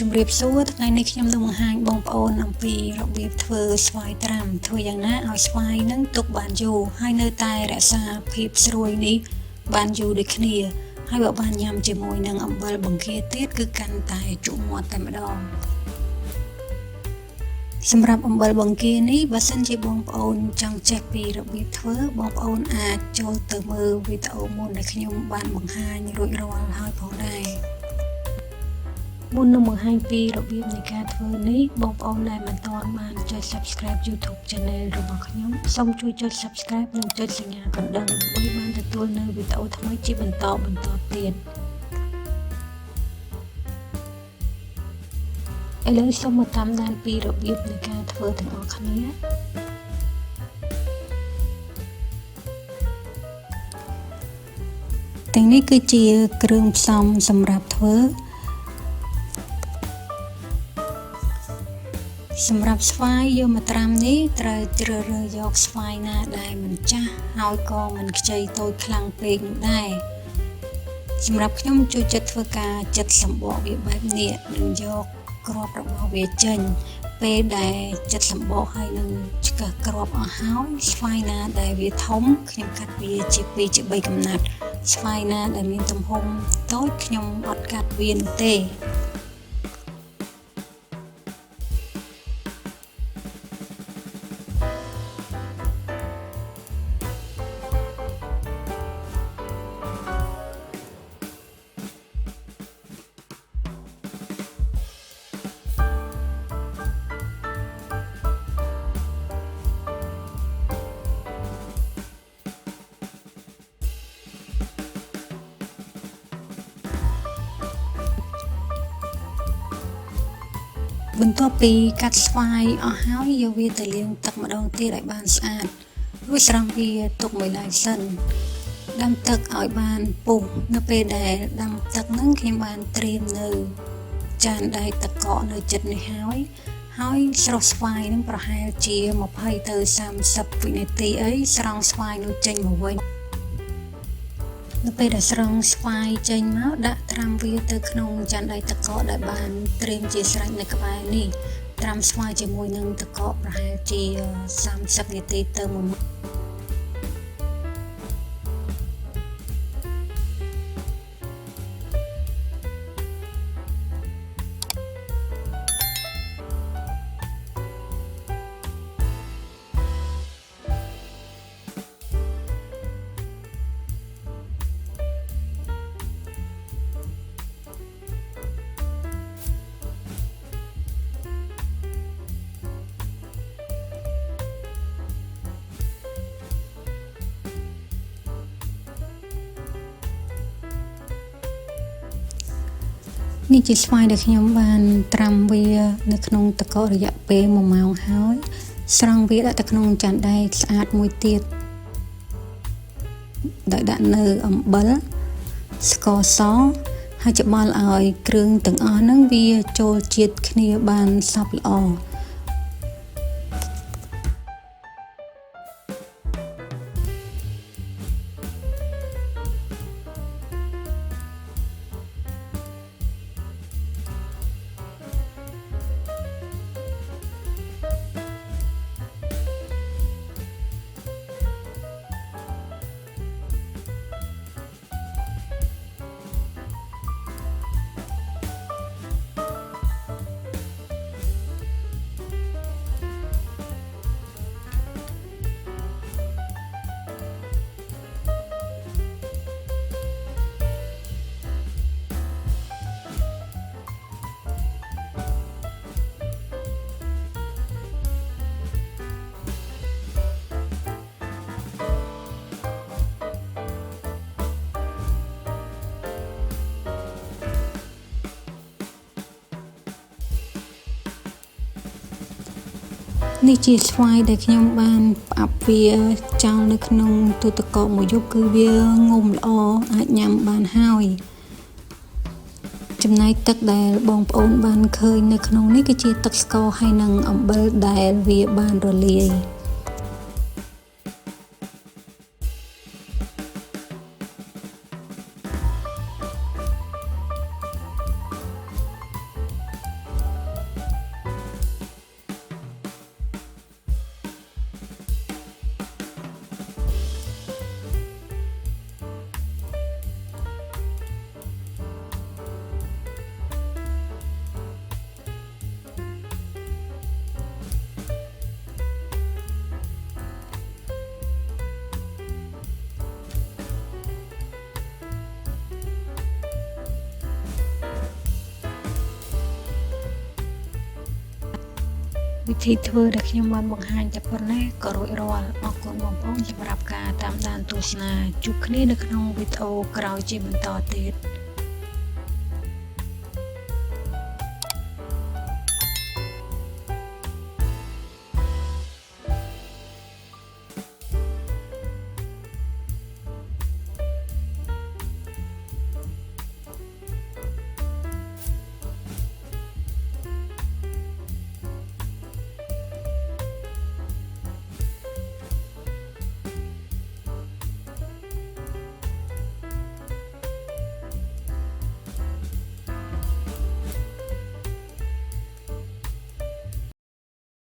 ជំរាបសួរថ្ងៃនេះខ្ញុំនឹងបង្ហាញបងប្អូនអំពីរបៀបធ្វើស្វាយត្រាំធ្វើយ៉ាងណាឲ្យស្វាយនឹងទុកបានយូរហើយនៅតែរក្សាភាពស្រួយនេះបានយូរដូចគ្នាហើយបើបានញ៉ាំជាមួយនឹងអំបិលបង្គាទៀតគឺកាន់តែជក់មាត់តែម្ដងសម្រាប់អំបិលបង្គានេះបើសិនជាបងប្អូនចង់ចេះពីរបៀបធ្វើបងប្អូនអាចចូលទៅមើលវីដេអូមុនដែលខ្ញុំបានបង្ហាញរួចរាល់ហើយផងដែរមុននឹងបង្ហាញពីរបៀបនៃការធ្វើនេះបងប្អូនដែលមិនទាន់បានចុច Subscribe YouTube Channel របស់ខ្ញុំសូមជួយចុច Subscribe និងចុចសញ្ញាកណ្ដឹងដើម្បីបានទទួលនូវវីដេអូថ្មីជាបន្តទៀតឥឡូវសូមមកតាមដានពីរបៀបនៃការធ្វើទាំងអស់គ្នាទាំងនេះគឺជាគ្រឿងផ្សំសម្រាប់ធ្វើសម្រាប់ស្វាយយកមកត្រាំនេះត្រូវជ្រើសរើសយកស្វាយណាដែលមិនចាស់ហើយក៏មិនខ្ចីតូចខ្លាំងពេកនោះដែរសម្រាប់ខ្ញុំចូលចិត្តធ្វើការចិតសម្បកវាបែបនេះនឹងយកគ្រាប់របស់វាចេញពេលដែលចិតសម្បកហើយនឹងឆ្កឹះគ្រាប់អស់ហើយស្វាយណាដែលវាធំខ្ញុំកាត់វាជា2ជា3កំណាត់ស្វាយណាដែលមានទំហំតូចខ្ញុំអត់កាត់វានោះទេបន្ទាប់ពីកាត់ស្វាយអស់ហើយយកវាទៅលាងទឹកម្ដងទៀតឲ្យបានស្អាតរួចស្រង់វាទុកមួយឡែកសិនដាំទឹកឲ្យបានពុះនៅពេលដែលដាំទឹកហ្នឹងខ្ញុំបានត្រៀមនៅចានដែកទឹកកកនៅចិត្តនេះហើយស្រុះស្វាយហ្នឹងប្រហែលជា20ទៅ30វិនាទីអីស្រង់ស្វាយនោះចេញមកវិញនៅពេលដែលស្រង់ស្វាយចេញមកដាក់ត្រាំវាទៅក្នុងចានដែកទឹកកកដែលបានត្រៀមជាស្រេចនៅក្បែរនេះត្រាំស្វាយជាមួយនឹងទឹកកកប្រហែលជា30នាទីទៅ1ម៉ោងនេះជាស្វាយដែលខ្ញុំបានត្រាំវានៅក្នុងទឹកកករយៈពេល1ម៉ោងហើយស្រង់វាដាក់ទៅក្នុងចានដែកស្អាតមួយទៀតដោយដាក់នៅអំបិលស្ករសហើយច្បល់ឲ្យគ្រឿងទាំងអស់ហ្នឹងវាចូលជាតិគ្នាបានសព្វល្អនេះជាស្វាយដែលខ្ញុំបានផ្អាប់វាចោលនៅក្នុងទូទឹកកកមួយយប់គឺវាងុំល្អអាចញ៉ាំបានហើយចំណែកទឹកដែលបងប្អូនបានឃើញនៅក្នុងនេះគឺជាទឹកស្ករហើយនិងអំបិលដែលវាបានរលាយ ន វិធីធ្វើដែលខ្ញុំបានបង្ហាញតែប៉ុណ្ណេះក៏រួចរាល់អរគុណបងប្អូនសម្រាប់ការតាមដានទស្សនាជួបគ្នានៅក្នុងវីដេអូក្រោយជាបន្តទៀត